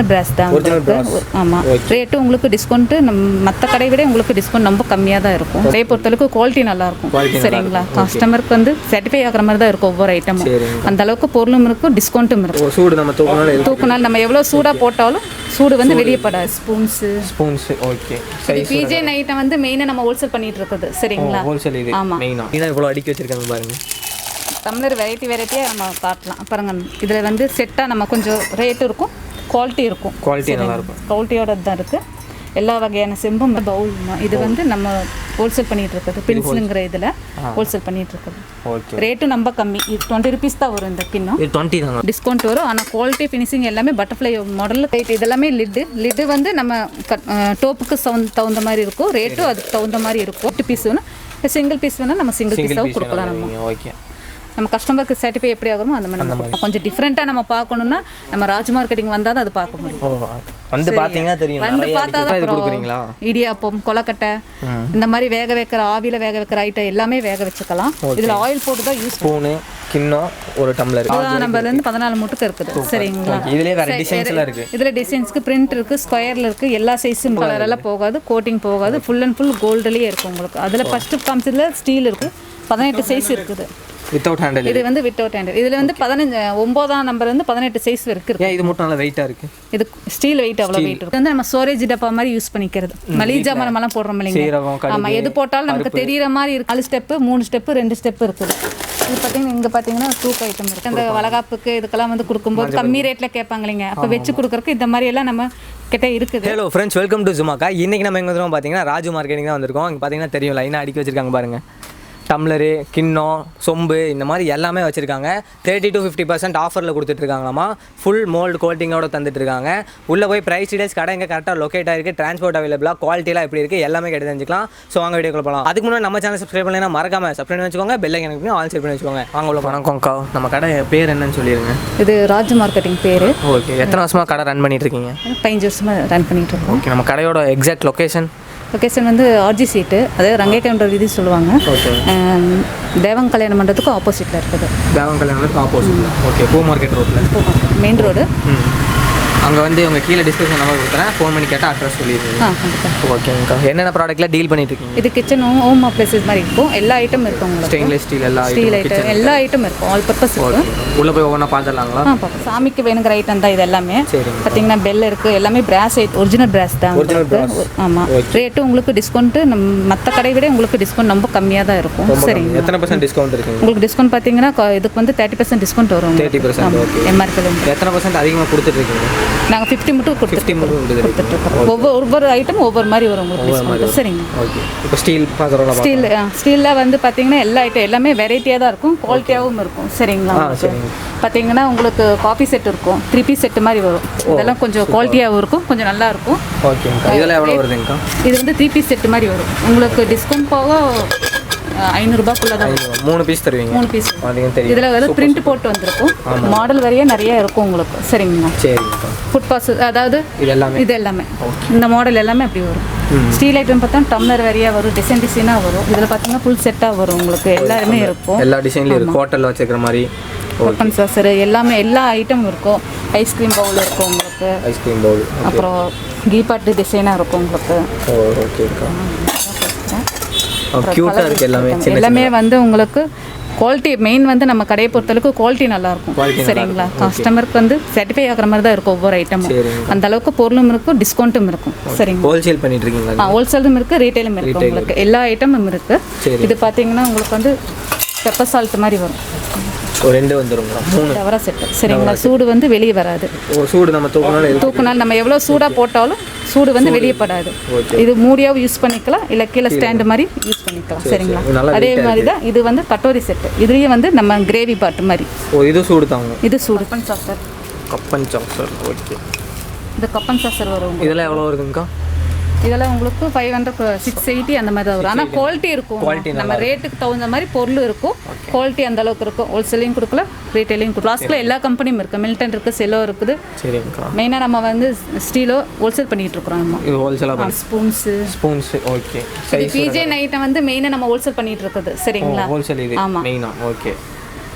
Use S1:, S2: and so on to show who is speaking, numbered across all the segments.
S1: பிராஸ் தான் ஆமாம். ரேட்டு உங்களுக்கு டிஸ்கவுண்ட்டு மற்ற கடை விட உங்களுக்கு டிஸ்கவுண்ட் ரொம்ப கம்மியாக தான் இருக்கும். அதே பொறுத்தளவுக்கு குவாலிட்டி நல்லாயிருக்கும். சரிங்களா, கஸ்டமருக்கு வந்து சாட்டிஸ்ஃபை ஆகிற மாதிரி தான் இருக்கும் ஒவ்வொரு ஐட்டமும். அந்த அளவுக்கு பொருளும் இருக்கும், டிஸ்கவுண்ட்டும் இருக்கும்.
S2: சூடு நம்ம
S1: தூக்குனால் நம்ம எவ்வளோ சூடாக போட்டாலும் சூடு வந்து வெளியே படாது. Spoons
S2: okay.
S1: பிஜே ஐட்டம் வந்து மெயினாக நம்ம ஹோல்சேல் பண்ணிட்டு இருக்குது. சரிங்களா,
S2: ஹோல்சேல் இது ஆமாம். மெயினாக இவ்வளோ அடுக்கி வச்சிருக்காங்க பாருங்க.
S1: டம்ளர் வெரைட்டியாக நம்ம காட்டலாம் பாருங்க. இதில் வந்து செட்டாக நம்ம கொஞ்சம் ரேட்டு இருக்கும், குவாலிட்டி இருக்கும்.
S2: குவாலிட்டி நல்லாயிருக்கும்,
S1: குவாலிட்டியோட தான் இருக்குது. எல்லா வகையான செம்பும் பவுல் இது வந்து நம்ம ஹோல்சேல் பண்ணிகிட்டு இருக்குது. பென்சிலுங்கிற இதில் ஹோல்சேல் பண்ணிகிட்டு இருக்குது.
S2: ஓகே.
S1: ரேட்டு ரொம்ப கம்மி. இது 20 rupees தான் வரும். இந்த கிண்ணம்
S2: 20 தான்
S1: டிஸ்கவுண்ட் வரும். ஆனால் குவாலிட்டி ஃபினிஷிங் எல்லாமே பட்டர்ஃப்ளை மாடல். இதெல்லாமே லிட்டு வந்து நம்ம டோப்புக்கு தகுந்த மாதிரி இருக்கும். ரேட்டும் அதுக்கு தகுந்த மாதிரி இருக்கும். 8 பீஸ் வேணும், சிங்கிள் பீஸ் வேணால் நம்ம சிங்கிள் பீஸாகவும் கொடுக்கலாம். நம்ம
S2: ஓகே,
S1: நம்ம கஸ்டமருக்கு சாட்டிஸ்ஃபை எப்படி ஆகுமோ அந்த மாதிரி நம்ம கொஞ்சம் டிஃப்ரெண்ட்டாக நம்ம பார்க்கணுன்னா நம்ம ராஜ் மார்க்கெட்டிங் வந்தால் தான் அது பார்க்க முடியும்.
S2: வந்து பார்த்தீங்கன்னா தெரியும்.
S1: வந்து பார்த்தா தான் இடியாப்பம், கொலக்கட்டை இந்த மாதிரி வேக வைக்கிற ஆவியில் வேக வைக்கிற ஐட்டம் எல்லாமே வேக வச்சுக்கலாம். இதில் ஆயில் போட்டு தான் யூஸ்.
S2: ஸ்பூனு, கிண்ணம், ஒரு டம்ளர்
S1: நம்பர்லேருந்து 14 முட்டுக்கு இருக்குது. சரிங்களா, இதில் டிசைன்ஸ்க்கு பிரிண்ட் இருக்குது, ஸ்கொயரில் இருக்குது. எல்லா சைஸும் கலரெல்லாம் போகாது, கோட்டிங் போகாது. ஃபுல் அண்ட் ஃபுல் கோல்டுலேயே இருக்கும் உங்களுக்கு. அதில் ஃபஸ்ட்டு காமிச்சதில் ஸ்டீல் இருக்குது, 18 சைஸ் இருக்குது.
S2: Without handle.
S1: இது வந்து வித்தவுட் ஹேண்டில். இதில் வந்து 9ஆம் நம்பர் வந்து 18 சைஸ் இருக்குது.
S2: இது மட்டும் நல்லா வெயிட்டாக இருக்குது.
S1: இது ஸ்டீல் வெயிட் அவ்வளோ வெயிட் இருக்குது. வந்து நம்ம ஸ்டோரேஜ் டப்பா மாதிரி யூஸ் பண்ணிக்கிறது. மளிகை ஜாமானெல்லாம் போடுறோம் இல்லைங்க. ஆமாம், எது போட்டாலும் நமக்கு தெரிகிற மாதிரி இருக்குது. 4 ஸ்டெப்பு, 3 ஸ்டெப்பு, 2 ஸ்டெப்பு இருக்குது. இது பார்த்தீங்கன்னா இங்கே பார்த்தீங்கன்னா தூக்க ஐட்டம் இருக்குது. அந்த வளகாப்புக்கு இதுக்கெல்லாம் வந்து கொடுக்கும்போது கம்மி ரேட்டில் கேட்பாங்க இல்லைங்க. அப்போ வச்சு கொடுக்குறக்கு இந்த மாதிரி எல்லாம் நம்ம கிட்ட இருக்குது.
S2: Hello friends, welcome to ZUMAKA. இன்றைக்கி நம்ம எங்கே வந்துடும் பார்த்தீங்கன்னா ராஜ் மார்க்கெட்டிங் தான் வந்திருக்கோம். இங்கே பார்த்தீங்கன்னா தெரியும், லைனாக அடுக்கி வச்சிருக்காங்க பாருங்கள். டம்ளரு, கிண்ணம், சொம்பு இந்த மாதிரி எல்லாமே வச்சுருக்காங்க. 30 to 50% ஆஃபரில் கொடுத்துட்ருக்காங்களாமா. Full mould கோட்டிங்கோட தந்துட்டுருக்காங்க. உள்ளே போய் ப்ரைஸ் டீடைல்ஸ் கடை எங்கே கரெக்டாக லொக்கேட் ஆகிருக்கு, டிரான்ஸ்போர்ட் அவைலபிளாக, குவாலிட்டிலாம் எப்படி இருக்குது எல்லாமே கேட்டு தெரிஞ்சுக்கலாம். ஸோ வாங்க வீடியோக்குள்ள போகலாம். அதுக்கு முன்னாடி நம்ம சேனல் சப்ஸ்கிரைப் பண்ணலைன்னா மறக்காமல் சப்ஸ்கிரைப் பண்ணி வச்சுக்கோங்க. பெல் ஐக்கன் பண்ணி ஆல் செட் பண்ணி வச்சுக்கோங்க. வாங்க உள்ள வணக்கம்க்கா. நம்ம கடை பேர் என்னன்னு சொல்லிடுங்க.
S1: இது ராஜ் மார்க்கெட்டிங் பேர்.
S2: ஓகே. எத்தனை வருஷமாக கடை ரன் பண்ணிட்டு இருக்கீங்க?
S1: 15 வருஷமாக ரன் பண்ணிட்டு இருக்கோம்.
S2: ஓகே. நம்ம கடையோட எக்ஸாக்ட் லொக்கேஷன்
S1: வந்து ஆர்ஜி சீட்டு, அதாவது ரங்கை கவுண்டர் இது சொல்லுவாங்க. தேவங் கல்யாண மண்டபத்துக்கு ஆப்போசிட்டில் இருக்குது.
S2: தேவங் கல்யாண மண்டபத்துக்கு ஆப்போசிட்டில். ஓகே. பூ மார்க்கெட் ரோட்டில்,
S1: மெயின் ரோடு.
S2: அங்கே வந்து உங்கள் கீழே டிஸ்கிரிப்ஷன் நம்பர் கொடுக்குறேன், ஃபோன் பண்ணி கேட்டால் அட்ரஸ் சொல்லிடுங்க. ஓகேங்கக்கா. என்னென்ன ப்ராடக்ட்லாம் டீல் பண்ணிட்டு இருக்கீங்க?
S1: இது கிச்சன் ஹோம் அப்ளைசஸ் மாதிரி இருக்கும். எல்லா ஐட்டம் இருக்கும் உங்களுக்கு.
S2: ஸ்டெயின்லெஸ் ஸ்டீல்
S1: ஐட்டம் எல்லா ஐட்டம் இருக்கும். ஆல் பர்பஸ் இருக்கும்.
S2: உள்ளே போய் ஒவ்வொன்றா பார்த்துடலாங்களா?
S1: சாமிக்கு வேணுங்கிற ஐட்டம் தான் இது எல்லாமே. பார்த்தீங்கன்னா பெல் இருக்குது. எல்லாமே பிராஸ் ஐட்டம், ஒரிஜினல் பிராஸ் தான். ஆமாம். ரேட்டு உங்களுக்கு டிஸ்கவுண்ட்டு மற்ற கடை விட உங்களுக்கு டிஸ்கவுண்ட் ரொம்ப கம்மியாக தான் இருக்கும். சரிங்க.
S2: எத்தனை % டிஸ்கவுண்ட் இருக்குது உங்களுக்கு?
S1: டிஸ்கவுண்ட் பார்த்தீங்கன்னா இதுக்கு வந்து 30% டிஸ்கவுண்ட் வரும்.
S2: 30%. ஓகே.
S1: எம்ஆர்பி
S2: எத்தனை % அதிகமாக கொடுத்துட்ருக்கீங்க?
S1: நாங்கள் 50 மட்டும் கொடுத்துட்ருக்கோம். ஒவ்வொரு ஐட்டம் ஒவ்வொரு மாதிரி வரும் உங்களுக்கு. சரிங்க.
S2: ஓகே. இப்போ
S1: ஸ்டீலில் வந்து பார்த்தீங்கன்னா எல்லா ஐட்டம் எல்லாமே வெரைட்டியாக தான் இருக்கும், குவாலிட்டியாகவும் இருக்கும். சரிங்களா. பார்த்தீங்கன்னா உங்களுக்கு காஃபி செட் இருக்கும், 3 பீஸ் செட்டு மாதிரி வரும். இதெல்லாம் கொஞ்சம் குவாலிட்டியாகவும் இருக்கும், கொஞ்சம் நல்லா இருக்கும்.
S2: ஓகே. இதெல்லாம் எவ்வளோ வருதுங்கக்கா?
S1: இது வந்து 3 பீஸ் செட்டு மாதிரி வரும். உங்களுக்கு டிஸ்கவுண்ட் போக 500 ரூபாய்க்குள்ள தான்.
S2: 3 பீஸ் தருவீங்க? 3
S1: பீஸ். இதில் வந்து பிரிண்ட் போட்டு வந்திருக்கும். மாடல் வரையே நிறைய இருக்கும் உங்களுக்கு. சரிங்களா.
S2: சரிங்கக்கா.
S1: ஃபுட் பாஸ், அதாவது இது எல்லாமே இந்த மாடல் எல்லாமே அப்படி வரும். ஸ்டீல் ஐட்டம் பார்த்தா டம்ளர் வரையா வரும், டிசைனாக வரும். இதில் பார்த்தீங்கன்னா ஃபுல் செட்டாக வரும் உங்களுக்கு. எல்லாருமே இருக்கும்.
S2: எல்லா டிசைன்லையும் இருக்கும். ஹோட்டலில் வச்சுக்கிற மாதிரி
S1: ஓப்பன் சாசர் எல்லாமே எல்லா ஐட்டமும் இருக்கும். ஐஸ்கிரீம் பவுல் இருக்கும் உங்களுக்கு.
S2: ஐஸ்கிரீம் பவுல்.
S1: அப்புறம் கீபாட்டு டிசைனாக இருக்கும் உங்களுக்கு.
S2: ஓகேக்கா. கியூட்டாக இருக்குது எல்லாமே.
S1: எல்லாமே வந்து உங்களுக்கு குவாலிட்டி மெயின் வந்து நம்ம கடையை பொறுத்தளவுக்கு குவாலிட்டி நல்லாயிருக்கும். சரிங்களா. கஸ்டமருக்கு வந்து சாட்டிஸ்ஃபை ஆகிற மாதிரி தான் இருக்கும் ஒவ்வொரு ஐட்டமும். அந்த அளவுக்கு பொருளும் இருக்கும், டிஸ்கவுண்ட்டும் இருக்கும். சரிங்க.
S2: ஹோல்சேல் பண்ணிட்டு இருக்கீங்களா?
S1: ஹோல்சேலும் இருக்குது, ரீட்டைலும் இருக்குது. உங்களுக்கு எல்லா ஐட்டமும் இருக்குது. இது பார்த்தீங்கன்னா உங்களுக்கு வந்து பெப்பர் சால்ட் மாதிரி வரும்.
S2: 2 வந்துடும். 3
S1: டவரா செட்டு. சரிங்களா. சூடு வந்து வெளியே வராது.
S2: சூடு நம்ம
S1: தூக்குனால் நம்ம எவ்வளோ சூடாக போட்டாலும் சூடு வந்து வெளியே படாது. இது மூடியாவும் யூஸ் பண்ணிக்கலாம், இல்லை கீழே ஸ்டாண்டு மாதிரி யூஸ் பண்ணிக்கலாம். சரிங்களா. அதே மாதிரி தான் இது வந்து கட்டோரி செட்டு. இதுலேயே வந்து நம்ம கிரேவி பாட்டு மாதிரி.
S2: இது சூடு தாங்க.
S1: இது சூடு. Cup and saucer.
S2: ஓகே.
S1: இது கப்பன் சாசர் வரும்.
S2: இதெல்லாம் எவ்வளோ இருக்குங்கக்கா?
S1: இதெல்லாம் உங்களுக்கு 500, 680 அந்த மாதிரி தான் வரும். ஆனால் குவாலிட்டி இருக்கும். நம்ம ரேட்டுக்கு தகுந்த மாதிரி பொருள் இருக்கும். குவாலிட்டி அந்த அளவுக்கு இருக்கும். ஹோல்சேலையும் கொடுக்கலாம், ரீட்டைலையும் கொடுக்கலாம். லாஸ்ட்டில் எல்லா கம்பெனியும் இருக்குது. மில்டன் இருக்குது, செல்லோ இருக்குது.
S2: சரிங்கக்கா.
S1: மெயினாக நம்ம வந்து ஸ்டீலோ ஹோல்சேல் பண்ணிகிட்டு இருக்கிறோம். நம்ம
S2: இது ஹோல்சேலாக
S1: ஸ்பூன்ஸு.
S2: ஓகே.
S1: பிஜே ஐட்டம் வந்து மெயினாக நம்ம ஹோல்சேல் பண்ணிகிட்டு இருக்குது. சரிங்களா.
S2: ஹோல்சேல் இது. ஆமாம். மெயினாக. ஓகே.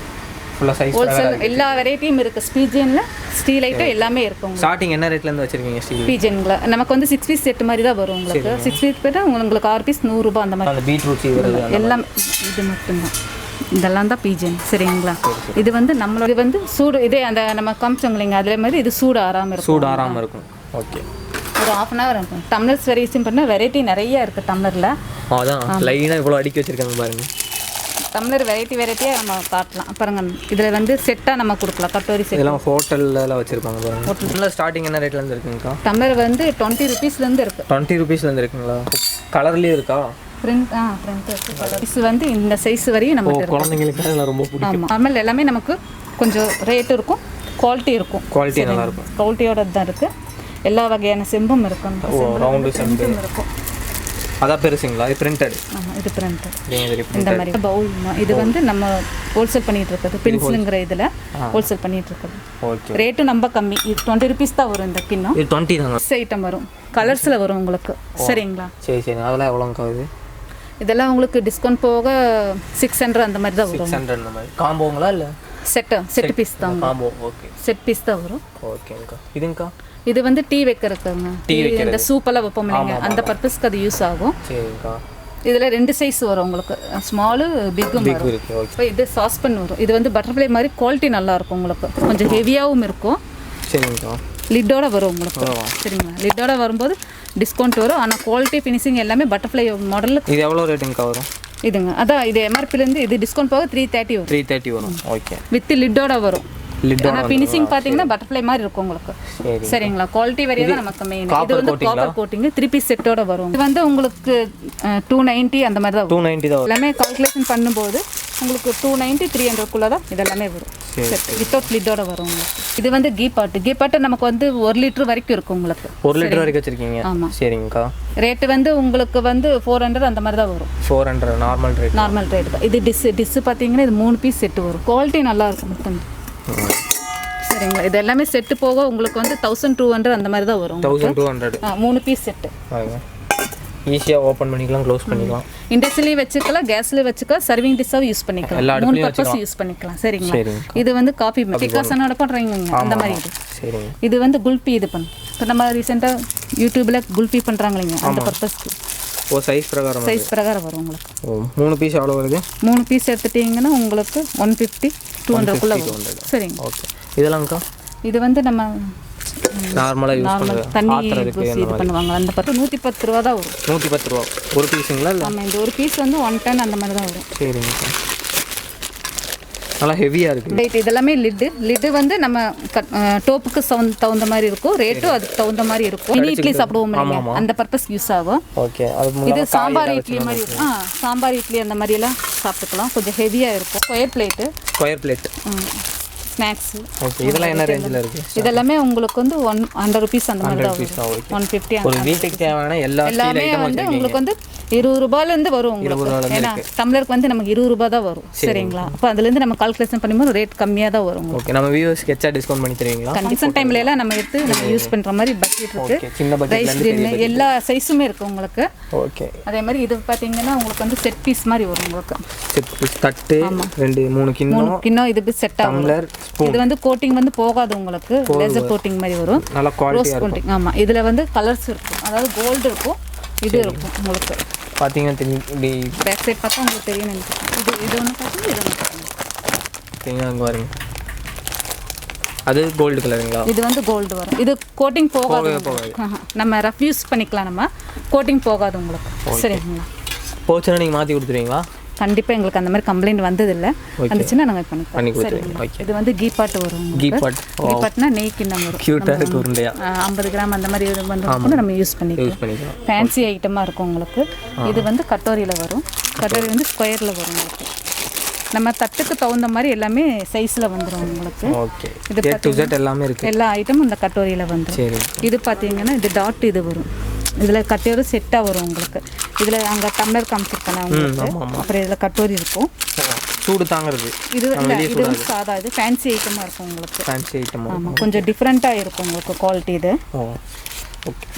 S2: ஃபுல்லா சைஸ்
S1: ஹோல்சேல் எல்லா வெரைட்டியும் இருக்குது. ஸ்பீஜனில் ஸ்டீல் ஐட்டம் எல்லாமே இருக்கும்.
S2: ஸ்டார்டிங் என்ன ரேட்லேருந்து வச்சுருக்கீங்க ஸ்டீல்?
S1: ஸ்பீஜனில் நமக்கு வந்து 6 பீஸ் செட் மாதிரி தான் வரும் உங்களுக்கு. 6 பீஸ் போய்ட்டு உங்களுக்கு 6 பீஸ் 100 ரூபாய் அந்த மாதிரி.
S2: அந்த பீட்ரூட்
S1: எல்லாம் இது மட்டும்தான். இதெல்லாம் தான் பீஜன். சரிங்களா? இது வந்து நம்மளோட இது வந்து சூடு இதே அந்த நம்ம காமிச்சோங்க அதே மாதிரி இது சூடு ஆறாமல்
S2: இருக்கும். ஓகே.
S1: ஒரு 1/2 அன் ஹவர் இருக்கும். டம்ளர்ஸ் வெரைட்டியும் பண்ணால் வெரைட்டி நிறைய இருக்குது டம்ளரில்.
S2: அதான் லைனாக இவ்வளோ அடுக்கி வச்சுருக்காங்க பாருங்கள்.
S1: டம்ளர் வெரைட்டியாக நம்ம காட்டலாம் பாருங்க. இதில் வந்து செட்டாக நம்ம கொடுக்கலாம். கட்டோரி செட்
S2: இதெல்லாம் ஹோட்டலில் வச்சுருப்பாங்க பாருங்க. ஹோட்டலில் ஸ்டார்டிங் என்ன ரேட்லேருந்து இருக்குங்கக்கா?
S1: டம்ளர் வந்து 20 ருபீஸ்லேருந்து இருக்குது.
S2: 20 ருபீஸ்லேருந்து இருக்குங்களா? கலர்லேயும் இருக்கா?
S1: பிரிண்ட் இது வந்து இந்த சைஸ் வரையும் நமக்கு
S2: குழந்தைங்களுக்கு அதெல்லாம் ரொம்ப பிடிக்கும்.
S1: நார்மல் எல்லாமே நமக்கு கொஞ்சம் ரேட் இருக்கும், குவாலிட்டி இருக்கும்.
S2: குவாலிட்டி நல்லா இருக்கும்.
S1: குவாலிட்டியோட தான் இருக்குது. எல்லா வகையான செம்பும் இருக்கும்.
S2: ரவுண்டு செம்பும் இருக்கும். அதான் பெருசுங்களா? இது பிரிண்டட்.
S1: ஆமாம், இது பிரிண்டட். இந்த மாதிரி பவுல் இது வந்து நம்ம ஹோல்சேல் பண்ணிகிட்டு இருக்கிறது. பென்சிலுங்கிற இதில் ஹோல்சேல் பண்ணிகிட்டு இருக்கிறது.
S2: ஓகே.
S1: ரேட்டும் ரொம்ப கம்மி. இது 20 ருபீஸ் தான் வரும் இந்த கிண்ணம்.
S2: இது 20 தாங்க.
S1: ஐட்டம் வரும், கலர்ஸில் வரும் உங்களுக்கு. சரிங்களா?
S2: சரி. அதெல்லாம் எவ்வளோங்க ஆகுது?
S1: இதெல்லாம் உங்களுக்கு டிஸ்கவுண்ட் போக 600 அந்த மாதிரி தான் வரும்.
S2: 600 அந்த மாதிரி. காம்போங்களா இல்லை
S1: செட் பீஸ் தான்?
S2: காம்போ. ஓகே.
S1: செட் பீஸ் தான் வரும்.
S2: ஓகேங்கக்கா. இதுங்கக்கா?
S1: இது வந்து டீ வைக்கிறதுங்க. இந்த சூப்பெல்லாம் வைப்போம் இல்லைங்க, அந்த பர்பஸ்க்கு அது யூஸ் ஆகும்.
S2: சரிங்கக்கா.
S1: இதில் 2 சைஸ் வரும் உங்களுக்கு. ஸ்மாலு பிக்கும் வரும். இப்போ இது சாஸ்பன் வரும். இது வந்து பட்டர்ஃப்ளை மாதிரி குவாலிட்டி நல்லா இருக்கும் உங்களுக்கு. கொஞ்சம் ஹெவியாகவும் இருக்கும்.
S2: சரிங்கக்கா.
S1: லிட்டோட வரும் உங்களுக்கு. சரிங்களா? லிட்டோட வரும்போது டிஸ்கவுண்ட் வரும். ஆனால் குவாலிட்டி ஃபினிஷிங் எல்லாமே பட்டர்ஃப்ளை மாடலில்.
S2: இது எவ்வளோ ரேட்டுங்கக்கா வரும்?
S1: இதுங்க அதான் இது எம்ஆர்பிலேருந்து இது டிஸ்கவுண்ட் போக 330 வரும்.
S2: 330 வரும். ஓகே.
S1: வித் லிட்டோட வரும். ஆனால் ஃபினிஷிங் பார்த்தீங்கன்னா பட்டர்ஃப்ளை மாதிரி இருக்கும் உங்களுக்கு. சரிங்களா? குவாலிட்டி வரையே தான் நமக்கு மெயின். இது வந்து காப்பர் கோட்டிங் 3 பீஸ் செட்டோட வரும். இது வந்து உங்களுக்கு 290 அந்த மாதிரி தான் வரும்.
S2: 290 தான்.
S1: எல்லாமே கால்குலேஷன் பண்ணும்போது உங்களுக்கு 290 300 தான் இதெல்லாமே வரும். வித்தவுட் லிட்டோட வரும் உங்களுக்கு. இது வந்து கீ பாட்டு நமக்கு வந்து 1 லிட்டர் வரைக்கும் இருக்கும் உங்களுக்கு.
S2: 1 லிட்டர் வரைக்கும் வச்சிருக்கீங்க? ஆமாம். சரிங்கக்கா.
S1: ரேட்டு வந்து உங்களுக்கு வந்து 400 அந்த மாதிரி தான் வரும்.
S2: 400 நார்மல் ரேட்
S1: தான். இது டிஸ் பார்த்தீங்கன்னா இது 3 பீஸ் செட்டு வரும். குவாலிட்டி நல்லா இருக்கும் மொத்தம். சரிங்களா? இது எல்லாமே செட்டு போக உங்களுக்கு வந்து 1200 அந்த மாதிரி தான் வரும்.
S2: 1200.
S1: 3 பீஸ் செட்டு.
S2: ஈஸியாக ஓப்பன் பண்ணிக்கலாம், க்ளோஸ் பண்ணிக்கலாம்.
S1: இண்டஸ்ட்ரியிலையும் வச்சுக்கலாம், கேஸ்லேயும் வச்சுக்கலாம், சர்விங் டிஷ்ஷாகவும் யூஸ் பண்ணிக்கலாம். 3 பர்பஸ் யூஸ் பண்ணிக்கலாம். சரிங்களா? இது வந்து காஃபி டிகாசனோட பண்ணுறீங்க அந்த மாதிரி. இது வந்து குல்பி இது பண்ணு. இப்போ நம்ம ரீசெண்டாக யூடியூப்பில் குல்பி பண்ணுறாங்க இல்லைங்க, அந்த பர்பஸ்க்கு.
S2: சைஸ் பிரகாரம்
S1: வரும் உங்களுக்கு.
S2: 3 பீஸ் எவ்வளோ வருது?
S1: 3 பீஸ் எடுத்துட்டிங்கன்னா உங்களுக்கு 150 200 வரும். சரிங்க.
S2: ஓகே. இதெல்லாம்க்கா? இது
S1: வந்து நம்ம
S2: நார்மலாக யூஸ் பண்ணுறது
S1: தண்ணி இது பண்ணுவாங்க. அந்த பத்து 110 ரூபா தான் வரும்.
S2: 110 ரூபா ஒரு பீஸுங்களா? இல்லை.
S1: ஆமாம், இந்த ஒரு பீஸ் வந்து 110 அந்த மாதிரி தான் வரும்.
S2: சரிங்க. நல்லா ஹெவியாக இருக்குது.
S1: ரைட். இதெல்லாமே லிட்டு வந்து நம்ம டோப்புக்கு தகுந்த மாதிரி இருக்கும். ரேட்டும் அதுக்கு தகுந்த மாதிரி இருக்கும். இட்லி சாப்பிடுவோம் இல்லையா, அந்த பர்பஸ் யூஸ் ஆகும்.
S2: ஓகே.
S1: இது சாம்பார் இட்லி மாதிரி இருக்கும். சாம்பார் இட்லி அந்த மாதிரியெல்லாம் சாப்பிட்டுக்கலாம். கொஞ்சம் ஹெவியாக இருக்கும். Square plate snacks.
S2: ஓகே. இதெல்லாம் என்ன ரேஞ்சில் இருக்குது?
S1: இதெல்லாமே உங்களுக்கு வந்து 100 ருபீஸ் அந்த மாதிரி தான் வரும். 150
S2: ஒரு வீட்டுக்கு தேவையான எல்லாமே
S1: வந்து உங்களுக்கு வந்து 20 ரூபாயிலேருந்து வரும் உங்களுக்கு. ஏன்னா டம்ளருக்கு வந்து நமக்கு 20 ரூபா தான் வரும். சரிங்களா? அப்போ அதுலேருந்து நம்ம கால்குலேஷன் பண்ணும்போது ரேட் கம்மியாக தான் வரும்.
S2: ஓகே. நம்ம வியூவர்ஸ்க்கு எச்சா டிஸ்கவுண்ட் பண்ணி தருவீங்களா?
S1: கன்சன் டைம்ல எல்லாம் நம்ம எடுத்து நம்ம யூஸ் பண்ணுற மாதிரி பட்ஜெட் இருக்குது.
S2: சின்ன பட்ஜெட்
S1: எல்லா சைஸுமே இருக்குது உங்களுக்கு.
S2: ஓகே.
S1: அதே மாதிரி இது பார்த்தீங்கன்னா உங்களுக்கு வந்து செட் பீஸ் மாதிரி வரும் உங்களுக்கு.
S2: செட் பீஸ் தட்டு 2-3 கிண்ணம்
S1: இது செட் ஆகும். இது வந்து கோட்டிங் வந்து போகாது உங்களுக்கு. லேசர் கோட்டிங் மாதிரி வரும்.
S2: நல்ல குவாலிட்டியா
S1: இருக்கும். ஆமாம். இதில் வந்து கலர்ஸ் இருக்கும். அதாவது கோல்டு இருக்கும், இது இருக்கும் உங்களுக்கு.
S2: பார்த்தீங்கன்னா தெரியும். இப்படி
S1: பேக் சைட் பார்த்தா உங்களுக்கு தெரியும் நினைக்கிறேன். இது ஒன்று பார்த்தீங்கன்னா இது ஒன்று பார்த்தீங்கன்னா
S2: அங்கே வருங்க. அது கோல்டு கலருங்களா?
S1: இது வந்து கோல்டு வரும். இது கோட்டிங் போகாது. நம்ம ரஃப் யூஸ் பண்ணிக்கலாம். நம்ம கோட்டிங் போகாது உங்களுக்கு. சரிங்களா?
S2: போச்சுன்னா நீங்கள் மாற்றி கொடுத்துருவீங்களா?
S1: கண்டிப்பாக எங்களுக்கு அந்த மாதிரி கம்ப்ளைண்ட் வந்ததில்லை. வந்துச்சுன்னா நாங்கள் பண்ணி கொடுத்துருவோம். இது வந்து கீ பாட்டு வரும். கீ பாட்னா நெய் கிண்ணம் வரும். 50 கிராம் அந்த மாதிரி வந்து நம்ம யூஸ் பண்ணிக்கலாம். ஃபேன்சி ஐட்டமாக இருக்கும் உங்களுக்கு. இது வந்து கட்டோரியில் வரும். கட்டோரி வந்து ஸ்கொயரில் வரும் உங்களுக்கு. நம்ம தட்டுக்கு தகுந்த மாதிரி எல்லாமே சைஸில் வந்துடும் உங்களுக்கு.
S2: இது எல்லாமே இருக்குது.
S1: எல்லா ஐட்டமும் இந்த கட்டோரியில் வந்துடும். இது பார்த்தீங்கன்னா இது டாட் இது வரும். இதில் கட்டோரி செட்டாக வரும் உங்களுக்கு. இதில் அங்கே டம்ளர் காமிச்சிருக்கேன் உங்களுக்கு. அப்புறம் இதில் கட்டோரி இருக்கும்.
S2: சூடு தாங்கிறது.
S1: இது வந்து சாதா இது ஃபேன்சி ஐட்டமாக இருக்கும் உங்களுக்கு. ஆமாம், கொஞ்சம் டிஃப்ரெண்ட்டாக இருக்கும் உங்களுக்கு குவாலிட்டி. இது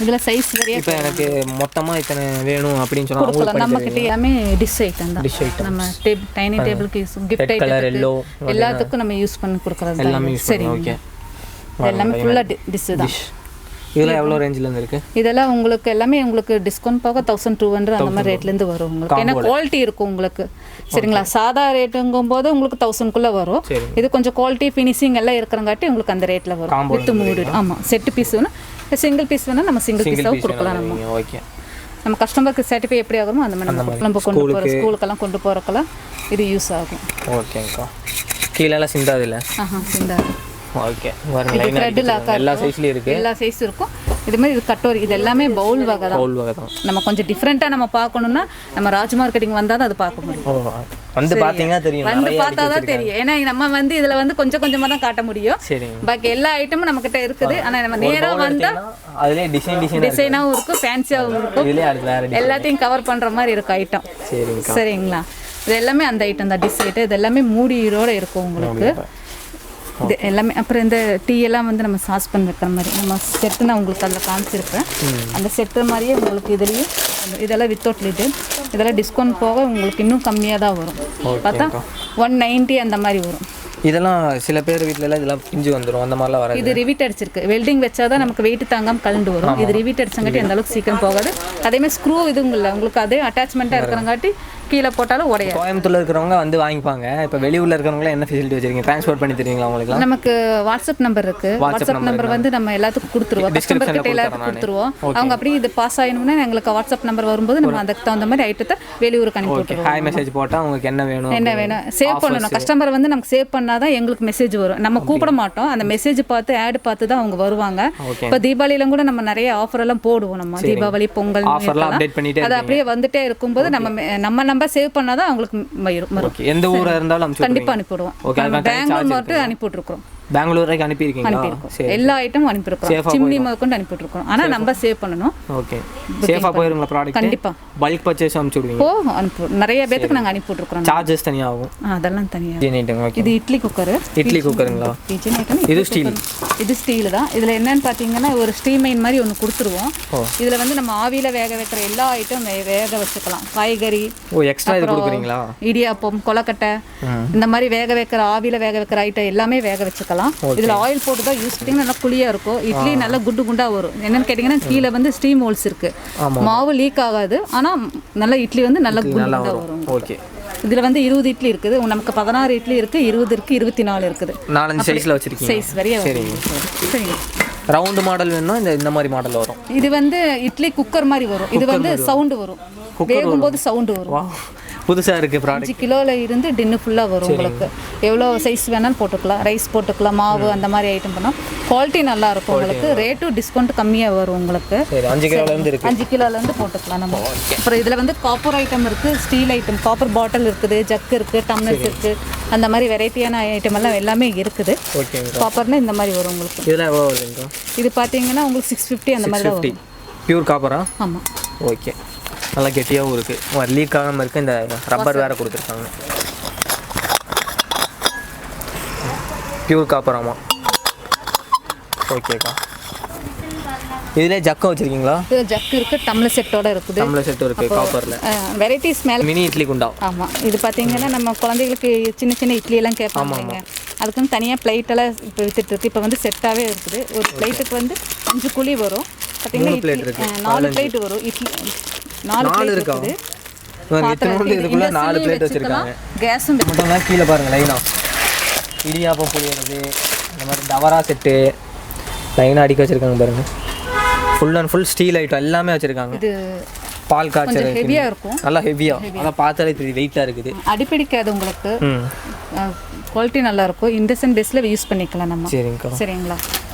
S1: இதில் சைஸ் வரையா
S2: இப்போ எனக்கு மொத்தமாக இத்தனை வேணும் அப்படின்னு சொன்னால்
S1: கொடுக்கலாம். நம்மக்கிட்ட எல்லாமே டிஷ் ஐட்டம் தான். நம்ம டைனிங் டேபிளுக்கு கிஃப்ட் ஐட்டம் எல்லாத்துக்கும் நம்ம யூஸ் பண்ணி கொடுக்குறது எல்லாமே. சரி, ஓகே. எல்லாமே ஃபுல்லாக டிஷ் தான்.
S2: இதெல்லாம் எவ்வளோ ரேஞ்சிலேருந்து இருக்குது?
S1: இதெல்லாம் உங்களுக்கு எல்லாமே உங்களுக்கு டிஸ்கவுண்ட் போக 1200 அந்த மாதிரி ரேட்லேருந்து வரும் உங்களுக்கு. ஏன்னா குவாலிட்டி இருக்கும் உங்களுக்கு. சரிங்களா? சாதா ரேட்டுங்கும் போது உங்களுக்கு 1000க்குள்ளே வரும். இது கொஞ்சம் குவாலிட்டி ஃபினிஷிங் எல்லாம் இருக்கிறங்காட்டி உங்களுக்கு அந்த ரேட்டில் வரும். வித் மூடு. ஆமாம், செட்டு பீஸ் வேணும். சிங்கிள் பீஸ் வேணால் நம்ம சிங்கிள் பீஸாகவும் கொடுக்கலாம். நம்ம கஸ்டமருக்கு சாட்டிஃபை எப்படி ஆகுமோ அந்த மாதிரி நம்ம கொண்டு போகிற ஸ்கூலுக்கெல்லாம் கொண்டு போகிறக்கெல்லாம் இது யூஸ் ஆகும்.
S2: ஓகேங்கக்கா. கீழெல்லாம் சிந்தாது இல்லை?
S1: சிந்தாது.
S2: ஓகே. எல்லா சைஸ்லையும் இருக்குது.
S1: எல்லா சைஸும் இருக்கும். இது மாதிரி இது கட்டோரி, இது எல்லாமே பவுல் வகை தான். நம்ம கொஞ்சம் டிஃப்ரெண்ட்டாக நம்ம பார்க்கணுன்னா நம்ம ராஜ் மார்க்கெட்டிங் வந்தால் தான் அது பார்க்க முடியும்.
S2: வந்து பார்த்தீங்கன்னா தெரியும்.
S1: வந்து பார்த்தா தான் தெரியும். ஏன்னா நம்ம வந்து இதில் வந்து கொஞ்சம் கொஞ்சமாக தான் காட்ட முடியும். பாக்கி எல்லா ஐட்டமும் நம்மக்கிட்ட இருக்குது. ஆனால் நம்ம நேராக வந்தால்
S2: அதிலே
S1: டிசைனாகவும் இருக்கும், ஃபேன்சியாகவும் இருக்கும். எல்லாத்தையும் கவர் பண்ணுற மாதிரி இருக்கும் ஐட்டம். சரிங்களா? இது எல்லாமே அந்த ஐட்டம் தான், டிஷ் ஐட்டம். இது எல்லாமே மூடியோடு இருக்கும் உங்களுக்கு. இது எல்லாமே. அப்புறம் இந்த டீ எல்லாம் வந்து நம்ம சாஸ் பண்ணி வைக்கிற மாதிரி நம்ம செட்டு நான் உங்களுக்கு அதில் காமிச்சிருப்பேன். அந்த செட்டு மாதிரியே உங்களுக்கு இதுலேயும் இதெல்லாம் வித்தவுட் லிட்டு. இதெல்லாம் டிஸ்கவுண்ட் போக உங்களுக்கு இன்னும் கம்மியாக தான் வரும். பார்த்தா 190 அந்த மாதிரி வரும்.
S2: இதெல்லாம் சில பேர் வீட்டிலலாம் இதெல்லாம் பிஞ்சு வந்துடும், அந்த மாதிரிலாம் வராது.
S1: இது ரிவீட் அடிச்சிருக்கு. வெல்டிங் வச்சா தான் நமக்கு வெயிட் தாங்காமல் கலண்டு வரும். இது ரிவீட் அடிச்சங்காட்டி அந்த அளவுக்கு சீக்கிரம் போகாது. அதேமாதிரி ஸ்க்ரூ இதுவும் இல்லை உங்களுக்கு. அதே அட்டாச்மெண்ட்டாக இருக்கிறங்காட்டி கீழே போட்டாலும் உடையாது.
S2: கோயம்புத்தூர்ல இருக்கிறவங்க வந்து வாங்கிப்பாங்க. இப்போ வெளியூரில் இருக்கிறவங்களாம் என்ன ஃபெசிலிட்டி வச்சிருக்கீங்க? ட்ரான்ஸ்போர்ட் பண்ணி தருவீங்களா உங்களுக்கு?
S1: நமக்கு வாட்ஸ்அப் நம்பர் இருக்குது. வாட்ஸ்அப் நம்பர் வந்து நம்ம எல்லாத்துக்கும் கொடுத்துருவோம். கஸ்டமர் கிட்ட எல்லாத்துக்கும் கொடுத்துருவோம். அவங்க அப்படியே இது பாஸ் ஆகணும்னா எங்களுக்கு வாட்ஸ்அப் நம்பர் வரும்போது நம்ம அதுக்கு தகுந்த மாதிரி ஐட்டத்தை வெளியூருக்கு அனுப்பி விட்டுருவோம்.
S2: ஹாய் மெசேஜ் போட்டால் உங்களுக்கு என்ன வேணும்
S1: சேவ் பண்ணணும். கஸ்டமர் வந்து நமக்கு சேவ் பண்ணாதான் எங்களுக்கு மெசேஜ் வரும். நம்ம கூப்பிட மாட்டோம். அந்த மெசேஜ் பார்த்து ஆட் பார்த்து தான் அவங்க வருவாங்க. இப்போ தீபாவளியில கூட நம்ம நிறைய ஆஃபர் எல்லாம் போடுவோம். நம்ம தீபாவளி பொங்கல் அது அப்படியே வந்துட்டே இருக்கும்போது நம்ம நம்பர் சேவ் பண்ணாதான் அவங்களுக்கு வரும்.
S2: எந்த ஊரா இருந்தாலும்
S1: கண்டிப்பா அனுப்பிடுவோம். பெங்களூர் மட்டும் அனுப்பி விட்டுருக்கோம்.
S2: பெங்களூர் வரைக்கும் அனுப்பியிருக்கீங்களா?
S1: எல்லா ஐட்டமும் அனுப்பியிருக்கோம். சிம்னி முதற்கொண்டு அனுப்பிட்டுருக்கோம். ஆனால் நம்ம சேவ் பண்ணணும்.
S2: ஓகே. சேஃபாக போயிருங்களா ப்ராடக்ட்?
S1: கண்டிப்பாக.
S2: பல்க் பர்ச்சேஸ் அனுப்பிச்சு விடுவீங்க?
S1: அனுப்பு. நிறைய பேருக்கு நாங்கள் அனுப்பி விட்டுருக்கோம்.
S2: சார்ஜஸ் தனியாக ஆகும்?
S1: அதெல்லாம் தனியாக. இது இட்லி குக்கரு.
S2: இட்லி குக்கருங்களா? இது ஸ்டீல்.
S1: இது ஸ்டீல் தான். இதில் என்னன்னு பார்த்தீங்கன்னா ஒரு ஸ்டீமைன் மாதிரி ஒன்று கொடுத்துருவோம். இதில் வந்து நம்ம ஆவியில் வேக வைக்கிற எல்லா ஐட்டம் வேக வச்சுக்கலாம். காய்கறி,
S2: எக்ஸ்ட்ரா இது கொடுக்குறீங்களா?
S1: இடியாப்பம், கொலக்கட்டை, இந்த மாதிரி வேக வைக்கிற ஆவியில் வேக வைக்கிற ஐட்டம் எல்லாமே வேக வச்சுக்கலாம். இதுல ஆயில் போட்டு தான் யூஸ் பண்ணிங்கன்னா நல்லா குழியா இருக்கும். இட்லி நல்லா குண்டு குண்டா வரும். என்னன்னு கேட்டீங்கன்னா கீழே வந்து ஸ்டீம் ஹோல்ஸ் இருக்கு. மாவு லீக் ஆகாது. ஆனா நல்ல இட்லி வந்து நல்லா குண்டா வரும்.
S2: ஓகே.
S1: இதுல வந்து 20 இட்லி இருக்குது. நமக்கு 16 இட்லி இருக்கு, 20 இருக்கு, 24 இருக்குது.
S2: 4 சைஸ்ல வச்சிருக்கீங்க.
S1: சைஸ் வரையா. சரிங்க.
S2: ரவுண்ட் மாடல் வேணும்னா இந்த மாதிரி மாடல் வரும்.
S1: இது வந்து இட்லி குக்கர் மாதிரி வரும். இது வந்து சவுண்ட் வரும். வேகும்போது சவுண்ட் வரும்.
S2: புதுசாக இருக்குது ப்ராடக்ட்.
S1: 5 கிலோவில் இருந்து டின்னு ஃபுல்லாக வரும் உங்களுக்கு. எவ்வளோ சைஸ் வேணாலும் போட்டுக்கலாம். ரைஸ் போட்டுக்கலாம், மாவு அந்த மாதிரி ஐட்டம் பண்ணால் குவாலிட்டி நல்லா இருக்கும் உங்களுக்கு. ரேட்டும் டிஸ்கவுண்ட் கம்மியாக வரும் உங்களுக்கு.
S2: 5 கிலோலேருந்து இருக்குது.
S1: 5 கிலோலேருந்து போட்டுக்கலாம் நம்ம. அப்புறம் இதில் வந்து காப்பர் ஐட்டம் இருக்குது, ஸ்டீல் ஐட்டம், காப்பர் பாட்டில் இருக்குது, ஜக் இருக்குது, டம்ளர்ஸ் இருக்குது. அந்த மாதிரி வெரைட்டியான ஐட்டம் எல்லாம் எல்லாமே இருக்குது. காப்பர்னா இந்த மாதிரி வரும் உங்களுக்கு.
S2: இதெல்லாம் எவ்வளோ வருதுங்க?
S1: இது பார்த்தீங்கன்னா உங்களுக்கு 650 அந்த மாதிரி தான் வரும்.
S2: பியூர் காப்பரா?
S1: ஆமாம்.
S2: ஓகே. நல்லா கெட்டியாகவும் இருக்குது. லீக் ஆகாமல் இருக்குது. இந்த ரப்பர் வேறு கொடுத்துருக்காங்க. Pure copper. ஆமாம். ஓகேக்கா. இதிலே ஜக்கம் வச்சுருக்கீங்களா?
S1: இது ஜக் இருக்குது, டம்ளர் செட்டோட இருக்குது.
S2: டம்ளர் செட்டும் இருக்குது காப்பரில்.
S1: வெரைட்டிஸ் மேலே
S2: மினி இட்லி குண்டா.
S1: ஆமாம். இது பார்த்தீங்கன்னா நம்ம குழந்தைகளுக்கு சின்ன சின்ன இட்லியெல்லாம் கேட்பாங்க. அதுக்குன்னு தனியாக பிளேட்டெல்லாம் இப்போ விற்றுட்டுருக்கு. இப்போ வந்து செட்டாகவே இருக்குது. ஒரு பிளேட்டுக்கு வந்து 5 குழி வரும். பார்த்தீங்கன்னா 4 பிளேட் வரும். இட்லி 4 பிளேட் இருக்குது.
S2: இதுக்குள்ள 4 பிளேட் வச்சுருக்காங்க.
S1: கேஸும்
S2: மட்டும் தான் கீழே பாருங்கள் லைனாக இடியாப்பம் புளியறது, இந்த மாதிரி டவரா செட்டு லைனாக அடிக்க வச்சுருக்காங்க பாருங்கள். Full and full steel item எல்லாமே வச்சுருக்காங்க. இது பால் காய்ச்சல்
S1: ஹெவியாக இருக்கும்.
S2: நல்லா ஹெவியாக. அதான் பார்த்தாலே தெரியுது வெயிட்டாக இருக்குது.
S1: அடிப்பிடிக்காது உங்களுக்கு. குவாலிட்டி நல்லாயிருக்கும். இண்டக்ஷன் பேஸில் யூஸ் பண்ணிக்கலாம் நம்ம. சரிங்களா?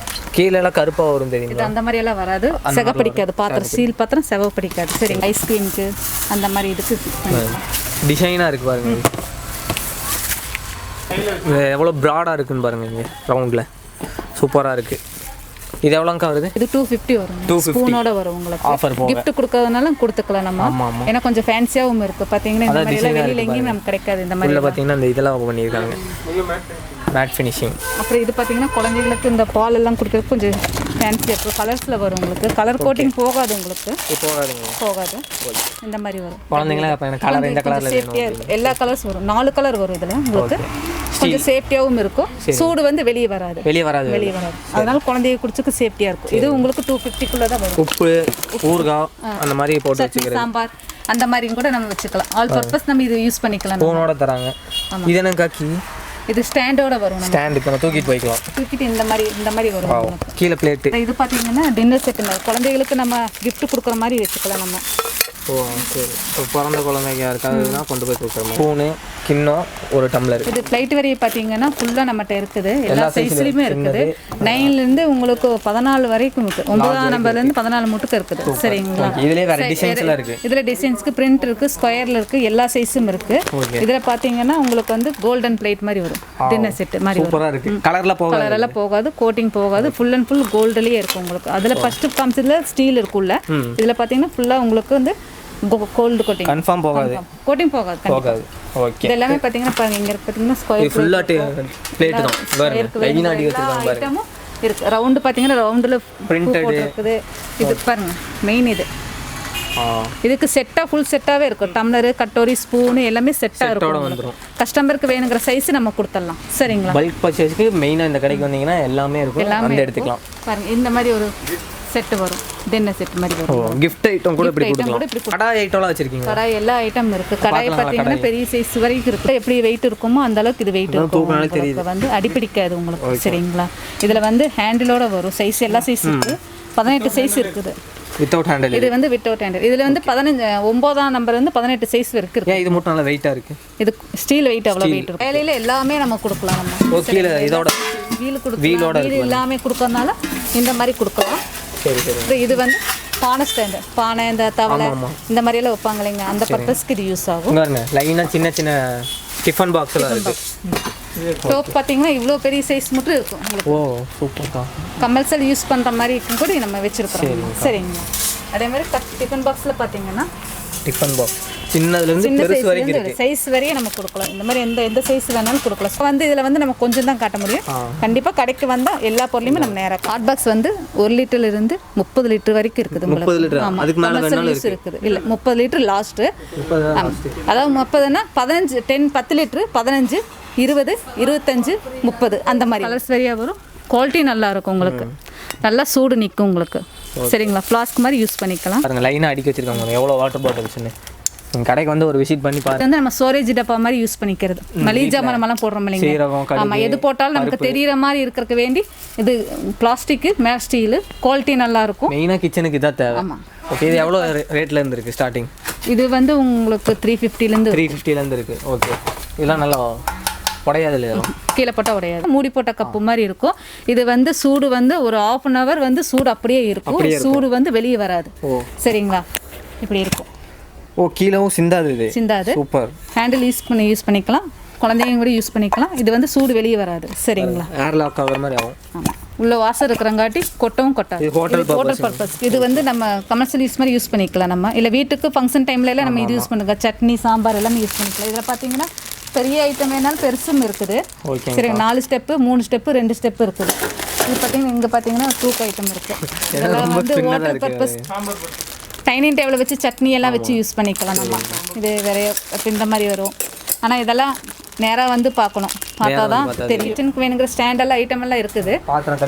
S2: கீழெல்லாம் கருப்பாக வரும் தெரியும்.
S1: இது அந்த மாதிரியெல்லாம் வராது. செகப்படிக்காது. பாத்திரம் ஸ்டீல் பாத்திரம் செவப்படிக்காது. சரி. ஐஸ்கிரீமுக்கு அந்த மாதிரி இதுக்கு
S2: டிசைனாக இருக்குது பாருங்க. எவ்வளோ ப்ராடாக இருக்குன்னு பாருங்க. இங்கே ரவுண்டில் சூப்பராக இருக்குது. இது எவ்வளோங்கா வருது? இது
S1: 250 வரும்.
S2: 250
S1: ஸ்பூனோட வரும் உங்களுக்கு.
S2: ஆஃபர் போக
S1: கிஃப்ட் கொடுக்கறதுனால கொடுத்துக்கலாம் நம்ம.
S2: ஆமாம்.
S1: ஏன்னா கொஞ்சம் ஃபேன்சியாகவும் இருக்குது. பார்த்தீங்கன்னா இந்த மாதிரி வெளியில் எங்கேயும் நமக்கு கிடைக்காது. இந்த மாதிரி
S2: பார்த்தீங்கன்னா இந்த இதெல்லாம் பண்ணியிருக்காங்க. Matte finishing.
S1: அப்புறம் இது பார்த்தீங்கன்னா குழந்தைகளுக்கு இந்த பால் எல்லாம் கொடுக்குறதுக்கு கொஞ்சம் ஃபேன்சியாக இருக்கும். கலர்ஸில் வரும் உங்களுக்கு. கலர் கோட்டிங் போகாது உங்களுக்கு. போகாது. இந்த மாதிரி வரும்.
S2: குழந்தைங்களா கலர் இந்த கலரில்
S1: சேஃப்டியாக இருக்கும். எல்லா கலர்ஸ் வரும். 4 கலர் வரும் இதில் உங்களுக்கு. கொஞ்சம் சேஃப்டியாகவும் இருக்கும். சூடு வந்து வெளியே வராது. அதனால குழந்தைய குடிச்சுக்கு சேஃப்டியாக இருக்கும். இது உங்களுக்கு 250 தான் வரும்.
S2: உப்பு, ஊறுகாய் அந்த மாதிரி போட்டு வச்சுக்கிறது,
S1: சாம்பார் அந்த மாதிரியும் கூட நம்ம வச்சுக்கலாம். ஆல் பர்பஸ் நம்ம இது யூஸ் பண்ணிக்கலாம்.
S2: ஃபோனோட தராங்க. இது என்ன காக்கி?
S1: இது ஸ்டாண்டோட வரும்.
S2: ஸ்டாண்ட் இப்போ தூக்கிட்டு போய்க்கலாம்.
S1: தூக்கிட்டு இந்த மாதிரி வரும்.
S2: கீழே பிளேட்.
S1: இது பார்த்தீங்கன்னா டின்னர் செட் மாதிரி குழந்தைகளுக்கு நம்ம gift கொடுக்குற மாதிரி வச்சுக்கலாம் நம்ம.
S2: ஓ சரி. இப்போ பிறந்த குழந்தைங்க யாருக்காதுன்னா கொண்டு போய் கொடுக்குறோம். ஸ்பூனு, கிண்ணம், ஒரு டம்ளர்.
S1: இது பிளைட் வரையை பார்த்தீங்கன்னா ஃபுல்லாக நம்மகிட்ட இருக்குது. எல்லா சைஸ்லையுமே இருக்குது. 9லேருந்து உங்களுக்கு 14 வரைக்கும் இருக்குது. 9ஆம் நம்பர்லேருந்து 14 முட்டுக்கு இருக்குது. சரிங்களா?
S2: இதுலேயே வேறு டிசைன்ஸ்லாம் இருக்குது.
S1: இதில் டிசைன்ஸ்க்கு பிரிண்ட் இருக்குது, ஸ்கொயரில் இருக்குது, எல்லா சைஸும் இருக்குது. இதில் பார்த்தீங்கன்னா உங்களுக்கு வந்து கோல்டன் பிளேட் மாதிரி வரும். டின்னர் செட் மாதிரி வரும். கலரெல்லாம் போகாது, கோட்டிங் போகாது. ஃபுல் அண்ட் ஃபுல் கோல்டுலேயே இருக்கும் உங்களுக்கு. அதில் ஃபஸ்ட்டு காமிச்சதுல ஸ்டீல் இருக்குல்ல. இதில் பார்த்தீங்கன்னா ஃபுல்லாக உங்களுக்கு வந்து கோல்டு கோட்டிங்.
S2: கன்ஃபார்ம் போகாது.
S1: கோட்டிங் போகாது. ஓகே. இது எல்லாமே பார்த்தீங்கன்னா பாருங்க, இங்க பார்த்தீங்கன்னா ஸ்கொயர்
S2: ஃபுல்லா பிளேட் தான். பாருங்க லைனா அடி வச்சிருக்காங்க பாருங்க.
S1: இருக்கு. ரவுண்ட் பார்த்தீங்கன்னா ரவுண்டில் பிரிண்டட் இருக்குது. இது பாருங்க மெயின் இது. இதுக்கு செட்டாக ஃபுல் செட்டாகவே இருக்கும். டம்ளரு, கட்டோரி, ஸ்பூனு எல்லாமே செட்டாக இருக்கும். கஸ்டமருக்கு வேணுங்கிற சைஸ் நம்ம கொடுத்துடலாம். சரிங்களா?
S2: பல்க் பர்ச்சேஸ்க்கு மெயினாக இந்த கடைக்கு வந்தீங்கன்னா எல்லாமே இருக்கும். எல்லாமே எடுத்துக்கலாம்.
S1: பாருங்க இந்த மாதிரி ஒரு செட் வரும். டின்னர் செட் மாதிரி வரும்.
S2: கிஃப்ட் ஐட்டம் கூட இப்படி கொடுக்கலாம். கடாய் ஐட்டம்லாம் வச்சிருக்கீங்க?
S1: கடாய் எல்லா ஐட்டம் இருக்கு. கடாய் பார்த்தீங்கன்னா பெரிய சைஸ் வரைக்கும் இருக்கு. எப்படி வெயிட் இருக்குமோ அந்த அளவுக்கு இது வெயிட் இருக்கும். உங்களுக்கு வந்து அடிப்பிடிக்காது உங்களுக்கு. சரிங்களா? இதில் வந்து ஹேண்டிலோட வரும். சைஸ் எல்லா சைஸ் இருக்கு. 18 சைஸ் இருக்குது.
S2: Without handle.
S1: இது வந்து வித்தவுட் ஹேண்டில். இதுல வந்து 9ஆம் நம்பர் வந்து 18 சைஸ் வரைக்கும் இருக்கு.
S2: இது மட்டும் நல்ல வெயிட்டா இருக்கு.
S1: இது ஸ்டீல் வெயிட் அவ்வளவு வெயிட் இருக்கு. வேலையில எல்லாமே நம்ம கொடுக்கலாம். நம்ம
S2: ஓகே. இதோட
S1: வீல் எல்லாமே கொடுக்கறனால இந்த மாதிரி கொடுக்கலாம்.
S2: சரி சரி.
S1: இது வந்து பானை ஸ்டாண்டு, பானை இந்த தவளை இந்த மாதிரி எல்லாம் வைப்பாங்க இல்லைங்க, அந்த பர்பஸ்க்கு இது யூஸ் ஆகும்.
S2: லைனா சின்ன சின்ன டிஃபன் பாக்ஸ் எல்லாம் இருக்கு.
S1: டோப் பார்த்தீங்கன்னா இவ்வளோ பெரிய சைஸ் மட்டும் இருக்கும் உங்களுக்கு.
S2: ஓ சூப்பர்க்கா.
S1: கமர்ஷியல் யூஸ் பண்ணுற மாதிரி கூட நம்ம வச்சுருக்கோம். சரிங்களா? அதே மாதிரி டிஃபன் பாக்ஸில் பார்த்தீங்கன்னா
S2: டிஃபன் பாக்ஸ் சின்னதுலேருந்து பெருசு வரைக்கும் இருக்கு.
S1: சைஸ் வரையும் நம்ம கொடுக்கலாம். இந்த மாதிரி எந்த சைஸ் வேணாலும் கொடுக்கலாம். ஸோ வந்து இதில் வந்து நம்ம கொஞ்சம் தான் காட்ட முடியும். கண்டிப்பாக கடைக்கு வந்தால் எல்லா பொருளையுமே நம்ம நேராக ஹாட் பாக்ஸ் வந்து 1 லிட்டர்லேருந்து 30 லிட்டர் வரைக்கும் இருக்குது.
S2: 30 லிட்டர் அதுக்கு மேலே வேணாலும்
S1: இருக்குது. இல்லை 30 லிட்டர் லாஸ்ட்டு. அதாவது 30னா 15 10 லிட்டரு 15 20 25 30 அந்த மாதிரி கலர்ஸ் வரையாக வரும். குவாலிட்டி நல்லா இருக்கும் உங்களுக்கு. நல்லா சூடு நிற்கும் உங்களுக்கு. சரிங்களா? ஃப்ளாஸ்க் மாதிரி யூஸ் பண்ணிக்கலாம்.
S2: பாருங்க லைனாக அடிக்க வச்சிருக்காங்க எவ்வளோ வாட்டர் பாட்டில்ஸ்ன்னு. உங்கள் கடைக்கு வந்து ஒரு விசிட் பண்ணி பாருங்க.
S1: வந்து நம்ம ஸ்டோரேஜ் டப்பா மாதிரி யூஸ் பண்ணிக்கிறது. மளிகை ஜாமானெல்லாம் போடுறோம் இல்லைங்க. ஆமாம், எது போட்டாலும் நமக்கு தெரிகிற மாதிரி இருக்கிறதுக்கு வேண்டி இது பிளாஸ்டிக்கு மேலே ஸ்டீலு குவாலிட்டி நல்லா இருக்கும்.
S2: மெயினாக கிச்சனுக்கு இதான் தேவை. ஆமாம். ஓகே. இது எவ்வளோ ரேட்ல இருந்து இருக்குது ஸ்டார்டிங்?
S1: இது வந்து உங்களுக்கு
S2: 350லேருந்து இருக்குது. ஓகே. இதெல்லாம் நல்லா உடையாது இல்லையா?
S1: கீழே போட்டால் உடையாது. மூடி போட்ட கப்பு மாதிரி இருக்கும். இது வந்து சூடு வந்து ஒரு 1/2 hour வந்து சூடு அப்படியே இருக்கும். சூடு வந்து வெளியே வராது. சரிங்களா? இப்படி இருக்கும்.
S2: ஓ கீழவும் சிந்தாது. இது சிந்தாது. சூப்பர்.
S1: ஹேண்டில் யூஸ் பண்ணிக்கலாம். குழந்தைங்க கூட யூஸ் பண்ணிக்கலாம். இது வந்து சூடு வெளியே வராது. சரிங்களா?
S2: ஏர் லாக் ஆகிற மாதிரி ஆகும்.
S1: ஆமாம். உள்ள வாசம் இருக்கிறங்காட்டி கொட்டவும் கொட்டாது. Hotel purpose. இது வந்து நம்ம கமர்ஷியல் யூஸ் மாதிரி யூஸ் பண்ணிக்கலாம். நம்ம இல்லை வீட்டுக்கு ஃபங்க்ஷன் டைம்ல எல்லாம் நம்ம இது யூஸ் பண்ணுங்க. சட்னி சாம்பார் எல்லாமே யூஸ் பண்ணிக்கலாம். இதில் பார்த்தீங்கன்னா பெரிய ஐட்டம் வேணாலும் பெருசும் இருக்குது. சரி 4 ஸ்டெப்பு 3 ஸ்டெப்பு 2 ஸ்டெப் இருக்குது. இது பார்த்தீங்கன்னா இங்கே பார்த்தீங்கன்னா தூக்கு ஐட்டம் இருக்குது. இதெல்லாம் வந்து வாட்டர் பர்பஸ். டைனிங் டேபிளை வச்சு சட்னி எல்லாம் வச்சு யூஸ் பண்ணிக்கலாம் நம்ம. இது வேற இந்த மாதிரி வரும். ஆனால் இதெல்லாம் நேராக வந்து பார்க்கணும். பார்த்தா தான் தெரியும். கிச்சனுக்கு வேணுங்கிற ஸ்டாண்டெல்லாம் ஐட்டம் எல்லாம் இருக்குது.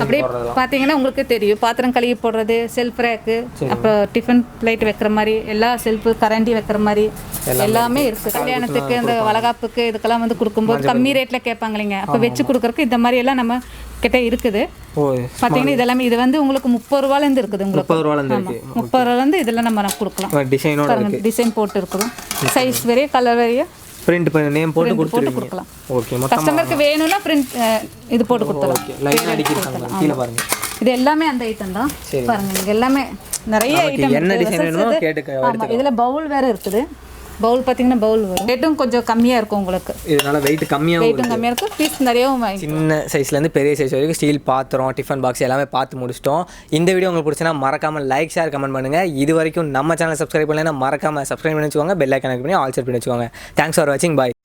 S1: அப்படியே பார்த்தீங்கன்னா உங்களுக்கு தெரியும். பாத்திரம் கழுவி போடுறது, செல்ஃப் ரேக்கு, அப்புறம் டிஃபன் பிளேட் வைக்கிற மாதிரி எல்லா செல்ஃபு, கரண்டி வைக்கிற மாதிரி எல்லாமே இருக்குது. கல்யாணத்துக்கு இந்த வளகாப்புக்கு இதுக்கெல்லாம் வந்து கொடுக்கும்போது கம்மி ரேட்டில் கேட்பாங்க இல்லைங்க. அப்போ வச்சு கொடுக்குறக்கு இந்த மாதிரி எல்லாம் நம்ம கிட்ட இருக்குது. பார்த்தீங்கன்னா இதெல்லாமே இது வந்து உங்களுக்கு 30 ரூபாலேருந்து இருக்குது. உங்களுக்கு 30 ரூபாலேருந்து இதெல்லாம் நம்ம கொடுக்கலாம். டிசைன் போட்டு இருக்கிறோம். சைஸ் வரைய கலர் வரைய
S2: பிரிண்ட் பண்ணி நேம் போட்டு கொடுத்துருக்கலாம். ஓகே.
S1: கஸ்டமருக்கு வேணும்னா பிரிண்ட் இது போட்டு கொடுத்துறோம்.
S2: லைன் அடிக்கிட்டாங்க கீழ பாருங்க.
S1: இது எல்லாமே அந்த ஐட்டம் தான். பாருங்க இங்க எல்லாமே நிறைய ஐட்டம்
S2: என்ன டிசைன் வேணுமோ கேட்டுக்க எடுத்துக்கலாம்.
S1: இதுல பவுல் வேற இருக்குது. பவுல் பார்த்தீங்கன்னா பவுல் வரும். ரேட்டும் கொஞ்சம் கம்மியாக இருக்கும் உங்களுக்கு.
S2: இதனால வெயிட் கம்மியாக
S1: இருக்கும். பீஸ் நிறையவும்
S2: சின்ன சைஸ்லேருந்து பெரிய சைஸ் வரைக்கும் ஸ்டீல் பாத்திரம், டிஃபன் பாக்ஸ் எல்லாமே பார்த்து முடிச்சிட்டோம். இந்த வீடியோ உங்களுக்கு பிடிச்சினா மறக்காமல் லைக் ஷேர் கமெண்ட் பண்ணுங்கள். இது வரைக்கும் நம்ம சேனல் சப்ஸ்கிரைப் பண்ணலைன்னா மறக்காமல் சப்ஸ்கிரைப் பண்ணி வச்சுக்கோங்க. பெல் ஐக்கான் கிளிக் பண்ணி ஆல் செட் பண்ணி வச்சுக்கோங்க. தேங்க்ஸ் ஃபார் வாட்சிங். பாய்.